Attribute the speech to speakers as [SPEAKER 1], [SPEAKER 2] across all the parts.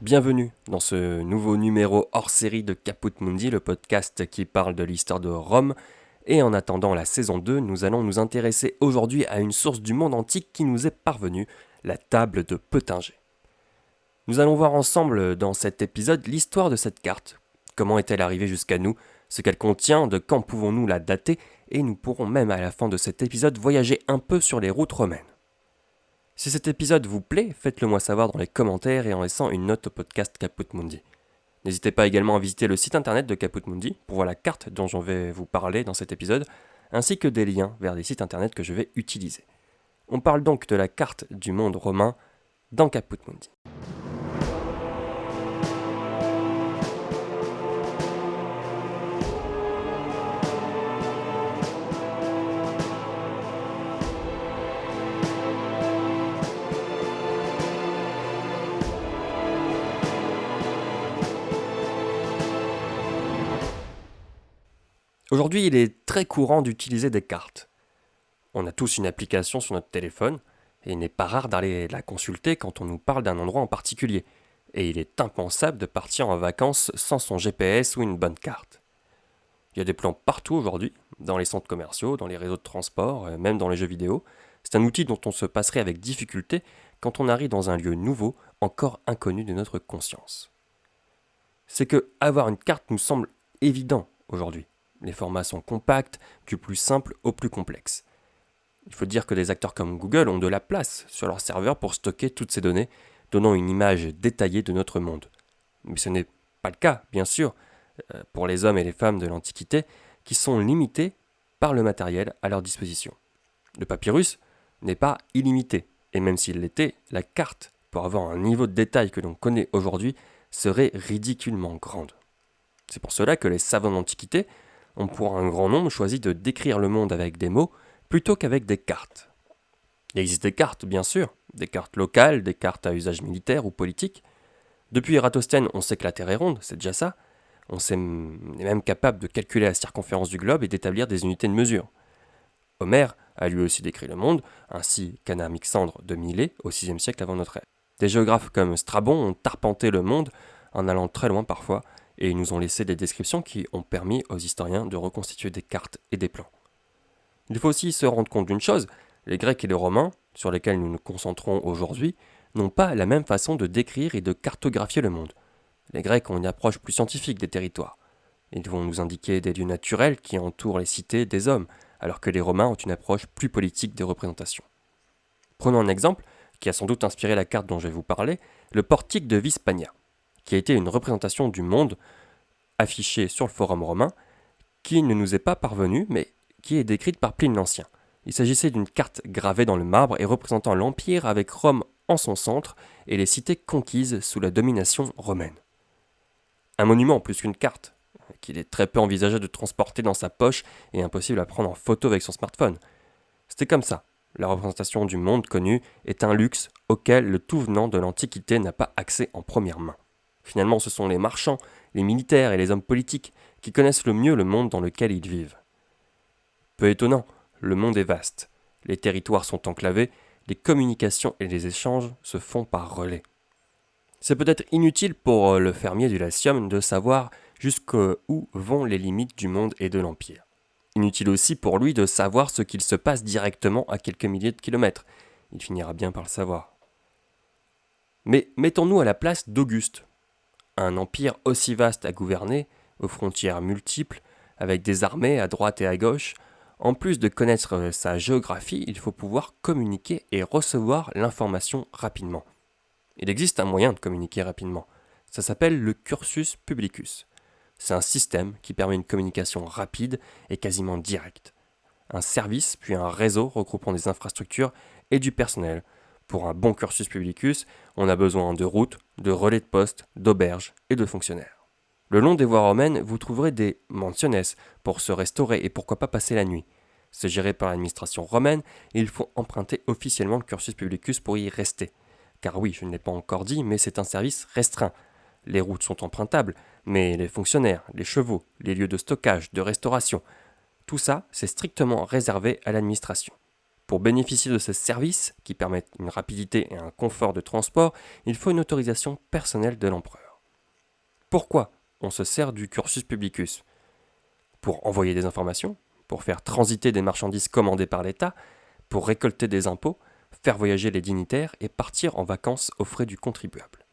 [SPEAKER 1] Bienvenue dans ce nouveau numéro hors série de Caput Mundi, le podcast qui parle de l'histoire de Rome. Et en attendant la saison 2, nous allons nous intéresser aujourd'hui à une source du monde antique qui nous est parvenue, la table de Peutinger. Nous allons voir ensemble dans cet épisode l'histoire de cette carte. Comment est-elle arrivée jusqu'à nous, ce qu'elle contient, de quand pouvons-nous la dater, et nous pourrons même à la fin de cet épisode voyager un peu sur les routes romaines. Si cet épisode vous plaît, faites-le moi savoir dans les commentaires et en laissant une note au podcast Caput Mundi. N'hésitez pas également à visiter le site internet de Caput Mundi pour voir la carte dont j'en vais vous parler dans cet épisode, ainsi que des liens vers des sites internet que je vais utiliser. On parle donc de la carte du monde romain dans Caput Mundi. Aujourd'hui, il est très courant d'utiliser des cartes. On a tous une application sur notre téléphone, et il n'est pas rare d'aller la consulter quand on nous parle d'un endroit en particulier. Et il est impensable de partir en vacances sans son GPS ou une bonne carte. Il y a des plans partout aujourd'hui, dans les centres commerciaux, dans les réseaux de transport, même dans les jeux vidéo. C'est un outil dont on se passerait avec difficulté quand on arrive dans un lieu nouveau, encore inconnu de notre conscience. C'est que avoir une carte nous semble évident aujourd'hui. Les formats sont compacts, du plus simple au plus complexe. Il faut dire que des acteurs comme Google ont de la place sur leur serveur pour stocker toutes ces données, donnant une image détaillée de notre monde. Mais ce n'est pas le cas, bien sûr, pour les hommes et les femmes de l'Antiquité, qui sont limités par le matériel à leur disposition. Le papyrus n'est pas illimité, et même s'il l'était, la carte, pour avoir un niveau de détail que l'on connaît aujourd'hui, serait ridiculement grande. C'est pour cela que les savants d'Antiquité ont pour un grand nombre choisi de décrire le monde avec des mots plutôt qu'avec des cartes. Il existe des cartes, bien sûr, des cartes locales, des cartes à usage militaire ou politique. Depuis Ératosthène, on sait que la Terre est ronde, c'est déjà ça. On est même capable de calculer la circonférence du globe et d'établir des unités de mesure. Homère a lui aussi décrit le monde, ainsi qu'Anaximandre de Milet au VIe siècle avant notre ère. Des géographes comme Strabon ont arpenté le monde, en allant très loin parfois, et ils nous ont laissé des descriptions qui ont permis aux historiens de reconstituer des cartes et des plans. Il faut aussi se rendre compte d'une chose, les Grecs et les Romains, sur lesquels nous nous concentrons aujourd'hui, n'ont pas la même façon de décrire et de cartographier le monde. Les Grecs ont une approche plus scientifique des territoires. Ils vont nous indiquer des lieux naturels qui entourent les cités des hommes, alors que les Romains ont une approche plus politique des représentations. Prenons un exemple, qui a sans doute inspiré la carte dont je vais vous parler, le portique de Vispania, qui a été une représentation du monde affichée sur le forum romain, qui ne nous est pas parvenue, mais qui est décrite par Pline l'Ancien. Il s'agissait d'une carte gravée dans le marbre et représentant l'Empire avec Rome en son centre et les cités conquises sous la domination romaine. Un monument plus qu'une carte, qu'il est très peu envisagé de transporter dans sa poche et impossible à prendre en photo avec son smartphone. C'était comme ça. La représentation du monde connu est un luxe auquel le tout venant de l'Antiquité n'a pas accès en première main. Finalement, ce sont les marchands, les militaires et les hommes politiques qui connaissent le mieux le monde dans lequel ils vivent. Peu étonnant, le monde est vaste. Les territoires sont enclavés, les communications et les échanges se font par relais. C'est peut-être inutile pour le fermier du Latium de savoir jusqu'où vont les limites du monde et de l'Empire. Inutile aussi pour lui de savoir ce qu'il se passe directement à quelques milliers de kilomètres. Il finira bien par le savoir. Mais mettons-nous à la place d'Auguste. Un empire aussi vaste à gouverner, aux frontières multiples, avec des armées à droite et à gauche, en plus de connaître sa géographie, il faut pouvoir communiquer et recevoir l'information rapidement. Il existe un moyen de communiquer rapidement. Ça s'appelle le cursus publicus. C'est un système qui permet une communication rapide et quasiment directe. Un service puis un réseau regroupant des infrastructures et du personnel. Pour un bon cursus publicus, on a besoin de routes, de relais de poste, d'auberges et de fonctionnaires. Le long des voies romaines, vous trouverez des mansiones pour se restaurer et pourquoi pas passer la nuit. C'est géré par l'administration romaine et il faut emprunter officiellement le cursus publicus pour y rester. Car oui, je ne l'ai pas encore dit, mais c'est un service restreint. Les routes sont empruntables, mais les fonctionnaires, les chevaux, les lieux de stockage, de restauration, tout ça, c'est strictement réservé à l'administration. Pour bénéficier de ces services, qui permettent une rapidité et un confort de transport, il faut une autorisation personnelle de l'empereur. Pourquoi on se sert du cursus publicus? Pour envoyer des informations, pour faire transiter des marchandises commandées par l'État, pour récolter des impôts, faire voyager les dignitaires et partir en vacances aux frais du contribuable.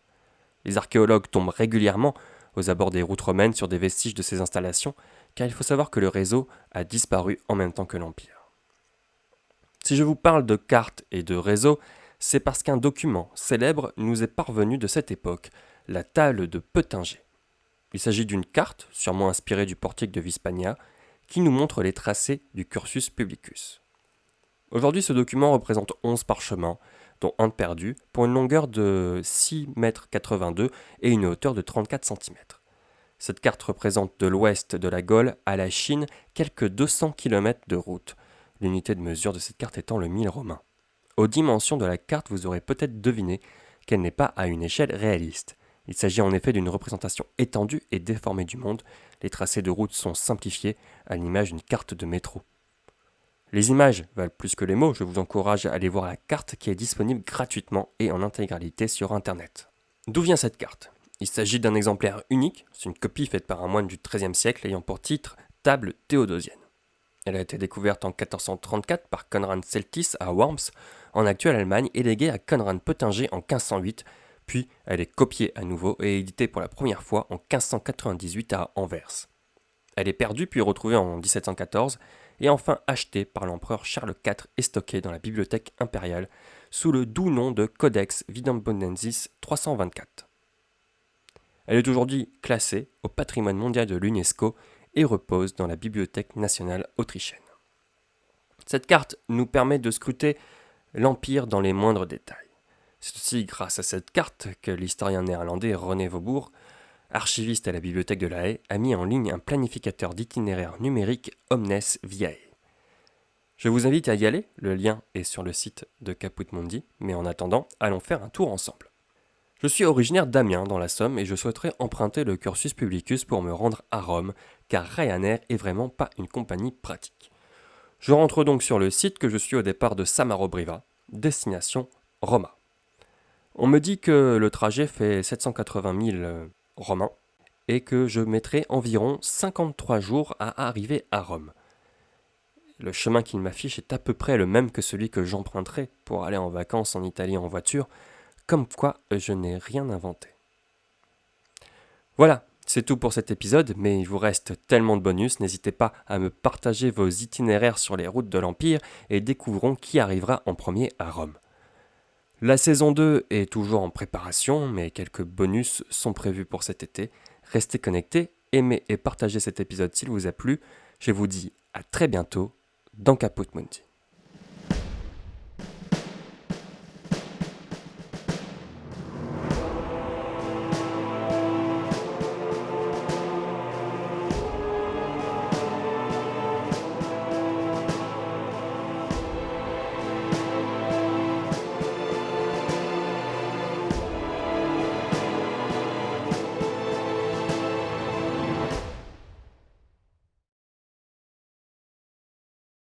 [SPEAKER 1] Les archéologues tombent régulièrement aux abords des routes romaines sur des vestiges de ces installations, car il faut savoir que le réseau a disparu en même temps que l'Empire. Si je vous parle de cartes et de réseaux, c'est parce qu'un document célèbre nous est parvenu de cette époque, la table de Peutinger. Il s'agit d'une carte, sûrement inspirée du portique de Vispania, qui nous montre les tracés du cursus publicus. Aujourd'hui, ce document représente 11 parchemins, dont un de perdu, pour une longueur de 6,82 m et une hauteur de 34 cm. Cette carte représente de l'ouest de la Gaule à la Chine quelques 200 km de route, l'unité de mesure de cette carte étant le mille romain. Aux dimensions de la carte, vous aurez peut-être deviné qu'elle n'est pas à une échelle réaliste. Il s'agit en effet d'une représentation étendue et déformée du monde. Les tracés de route sont simplifiés à l'image d'une carte de métro. Les images valent plus que les mots, je vous encourage à aller voir la carte qui est disponible gratuitement et en intégralité sur internet. D'où vient cette carte? Il s'agit d'un exemplaire unique, c'est une copie faite par un moine du XIIIe siècle ayant pour titre Table théodosienne. Elle a été découverte en 1434 par Conrad Celtis à Worms, en actuelle Allemagne, et léguée à Conrad Peutinger en 1508, puis elle est copiée à nouveau et éditée pour la première fois en 1598 à Anvers. Elle est perdue puis retrouvée en 1714 et enfin achetée par l'empereur Charles IV et stockée dans la bibliothèque impériale sous le doux nom de Codex Vidambonensis 324. Elle est aujourd'hui classée au patrimoine mondial de l'UNESCO et repose dans la Bibliothèque nationale autrichienne. Cette carte nous permet de scruter l'Empire dans les moindres détails. C'est aussi grâce à cette carte que l'historien néerlandais René Vaubourg, archiviste à la Bibliothèque de La Haye, a mis en ligne un planificateur d'itinéraire numérique Omnes Viae. Je vous invite à y aller, le lien est sur le site de Caput Mundi, mais en attendant, allons faire un tour ensemble. Je suis originaire d'Amiens dans la Somme et je souhaiterais emprunter le cursus publicus pour me rendre à Rome, car Ryanair est vraiment pas une compagnie pratique. Je rentre donc sur le site que je suis au départ de Samaro-Briva, destination Roma. On me dit que le trajet fait 780 000 romains et que je mettrai environ 53 jours à arriver à Rome. Le chemin qu'il m'affiche est à peu près le même que celui que j'emprunterai pour aller en vacances en Italie en voiture, comme quoi je n'ai rien inventé. Voilà, c'est tout pour cet épisode, mais il vous reste tellement de bonus, n'hésitez pas à me partager vos itinéraires sur les routes de l'Empire et découvrons qui arrivera en premier à Rome. La saison 2 est toujours en préparation, mais quelques bonus sont prévus pour cet été. Restez connectés, aimez et partagez cet épisode s'il vous a plu. Je vous dis à très bientôt dans Caput Mundi.